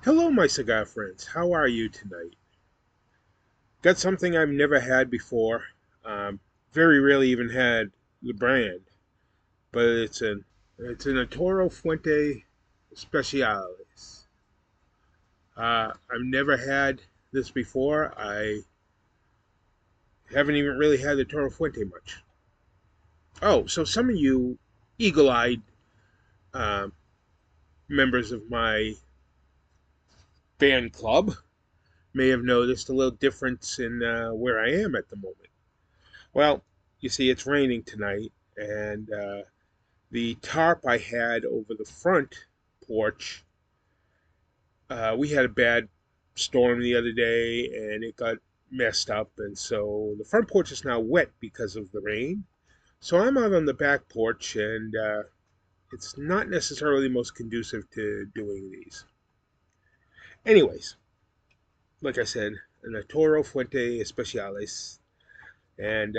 Hello, my cigar friends. How are you tonight? Got something I've never had before. Um, Very rarely even had the brand, but it's an Arturo Fuente Especiales. I've never had this before. I haven't even really had the Toro Fuente much. Oh, so some of you eagle-eyed um, members of my fan club may have noticed a little difference in where I am at the moment. Well, you see, it's raining tonight, and the tarp I had over the front porch, we had a bad storm the other day, and it got messed up, and so the front porch is now wet because of the rain. So I'm out on the back porch, and it's not necessarily most conducive to doing these. Anyways, like I said, an Toro Fuente Especiales, and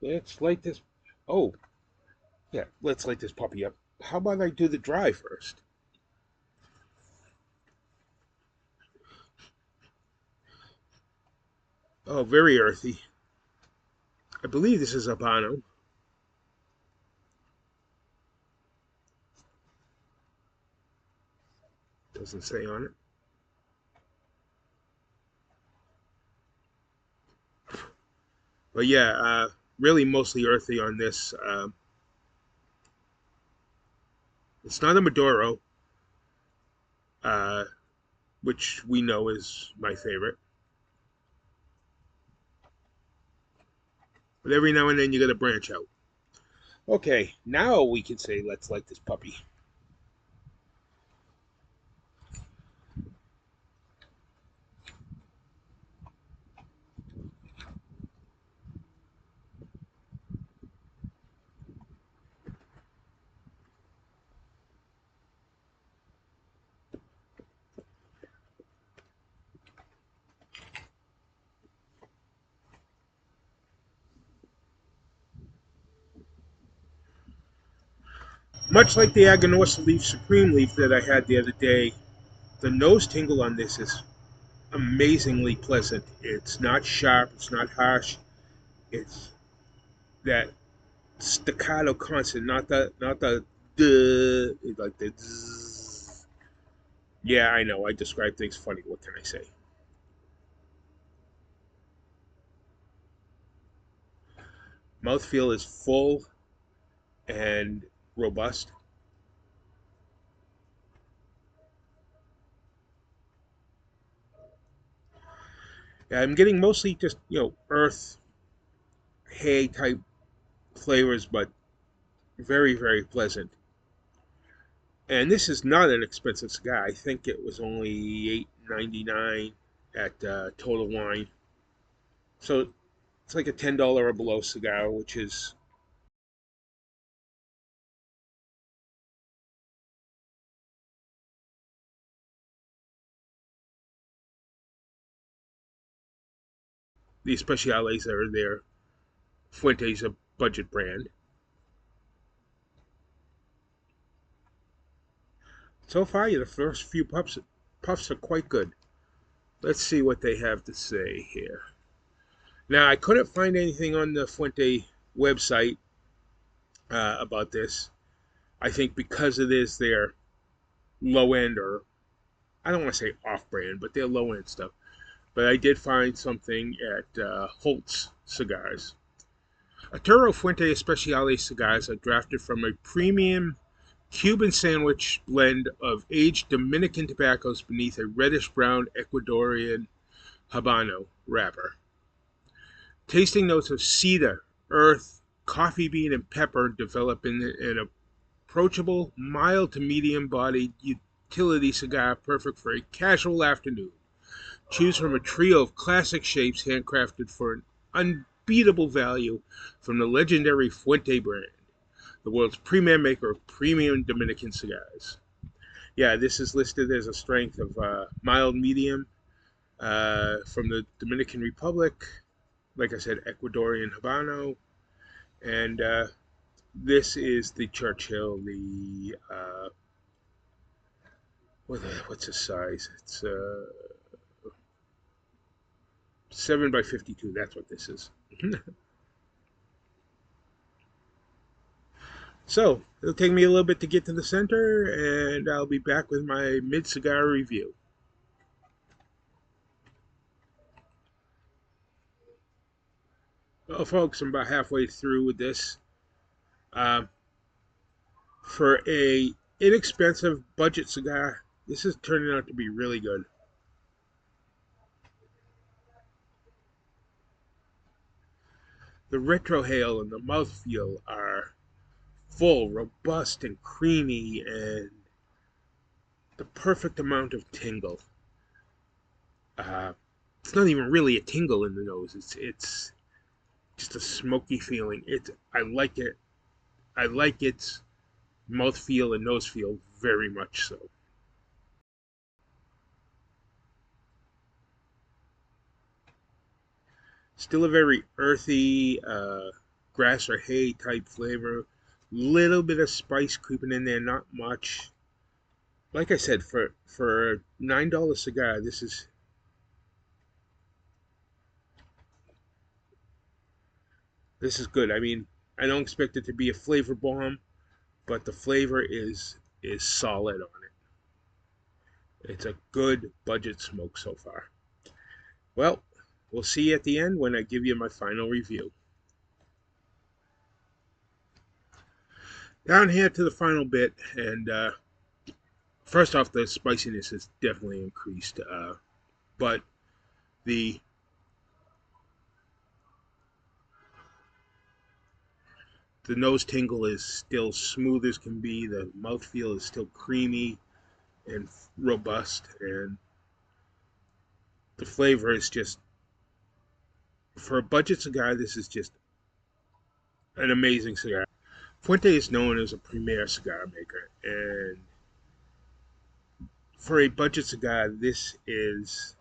let's light this. Oh, yeah, let's light this puppy up. How about I do the dry first? Oh, very earthy. I believe this is Habano. Doesn't say on it. But yeah, really mostly earthy on this. It's not a Maduro, uh, which we know is my favorite. But every now and then you got to branch out. Okay, now we can say let's light this puppy. Much like the Aganorsa Leaf Supreme Leaf that I had the other day, the nose tingle on this is amazingly pleasant. It's not sharp, it's not harsh. It's that staccato constant, not the duh, like the zzz. Yeah, I know. I describe things funny. What can I say? Mouthfeel is full and robust. Yeah, I'm getting mostly just earth hay type flavors, but very pleasant. And this is not an expensive cigar. I think it was only $8.99 at Total Wine. So it's like a $10 or below cigar, which is the Speciales are there. Fuente's a budget brand. So far, the first few puffs are quite good. Let's see what they have to say here. Now, I couldn't find anything on the Fuente website about this. I think because it is their low end, or I don't want to say off brand, but their low end stuff. But I did find something at Holtz Cigars. Arturo Fuente Especiales cigars are drafted from a premium Cuban sandwich blend of aged Dominican tobaccos beneath a reddish brown Ecuadorian Habano wrapper. Tasting notes of cedar, earth, coffee bean, and pepper develop in an approachable, mild to medium bodied utility cigar perfect for a casual afternoon. Choose from a trio of classic shapes handcrafted for an unbeatable value from the legendary Fuente brand, the world's premier maker of premium Dominican cigars. Yeah, this is listed as a strength of mild medium from the Dominican Republic. Like I said, Ecuadorian Habano. And this is the Churchill, the what's the size? It's 7 by 52. That's what this is. So it'll take me a little bit to get to the center, and I'll be back with my mid cigar review. Well, folks, I'm about halfway through with this. Uh, for a inexpensive budget cigar, this is turning out to be really good. The retrohale and the mouthfeel are full, robust, and creamy, and the perfect amount of tingle. Uh, it's not even really a tingle in the nose. It's just a smoky feeling. I like it. I like its mouthfeel and nose feel very much so. Still a very earthy grass or hay type flavor. Little bit of spice creeping in there, not much. Like I said, for a $9 cigar, this is good. I mean, I don't expect it to be a flavor bomb, but the flavor is solid on it. It's a good budget smoke so far. Well, we'll see you at the end when I give you my final review. Down here to the final bit, and first off, the spiciness has definitely increased, but the the nose tingle is still smooth as can be. The mouthfeel is still creamy and robust, and the flavor is just, for a budget cigar, this is just an amazing cigar. Fuente is known as a premier cigar maker, and for a budget cigar, this is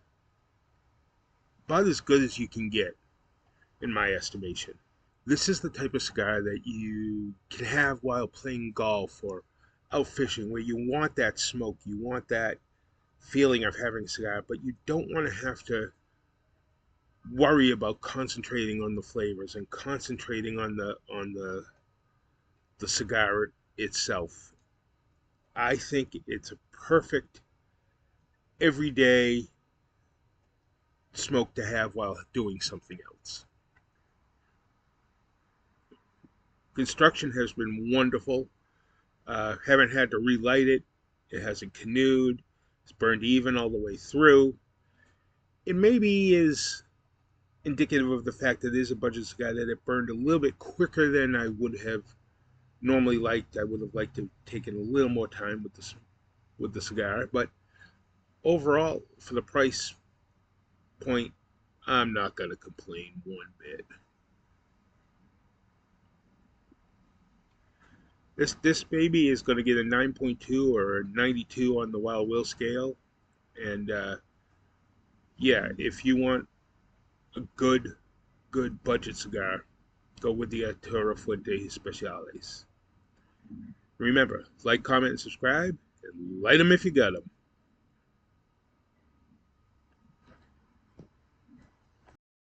about as good as you can get, in my estimation. This is the type of cigar that you can have while playing golf or out fishing, where you want that smoke, you want that feeling of having a cigar, but you don't want to have to worry about concentrating on the flavors and concentrating on the cigar itself. I think it's a perfect everyday smoke to have while doing something else. Construction has been wonderful. Haven't had to relight it. It hasn't canoed. It's burned even all the way through. It maybe is indicative of the fact that it is a budget cigar, that it burned a little bit quicker than I would have normally liked. I would have liked to have taken a little more time with the cigar, but overall, for the price point, I'm not going to complain one bit. This baby is going to get a 9.2 or a 92 on the Wild Will scale, and yeah, if you want a good budget cigar, go with the Arturo Fuente Especiales. Remember, like, comment, and subscribe, and light them if you got them.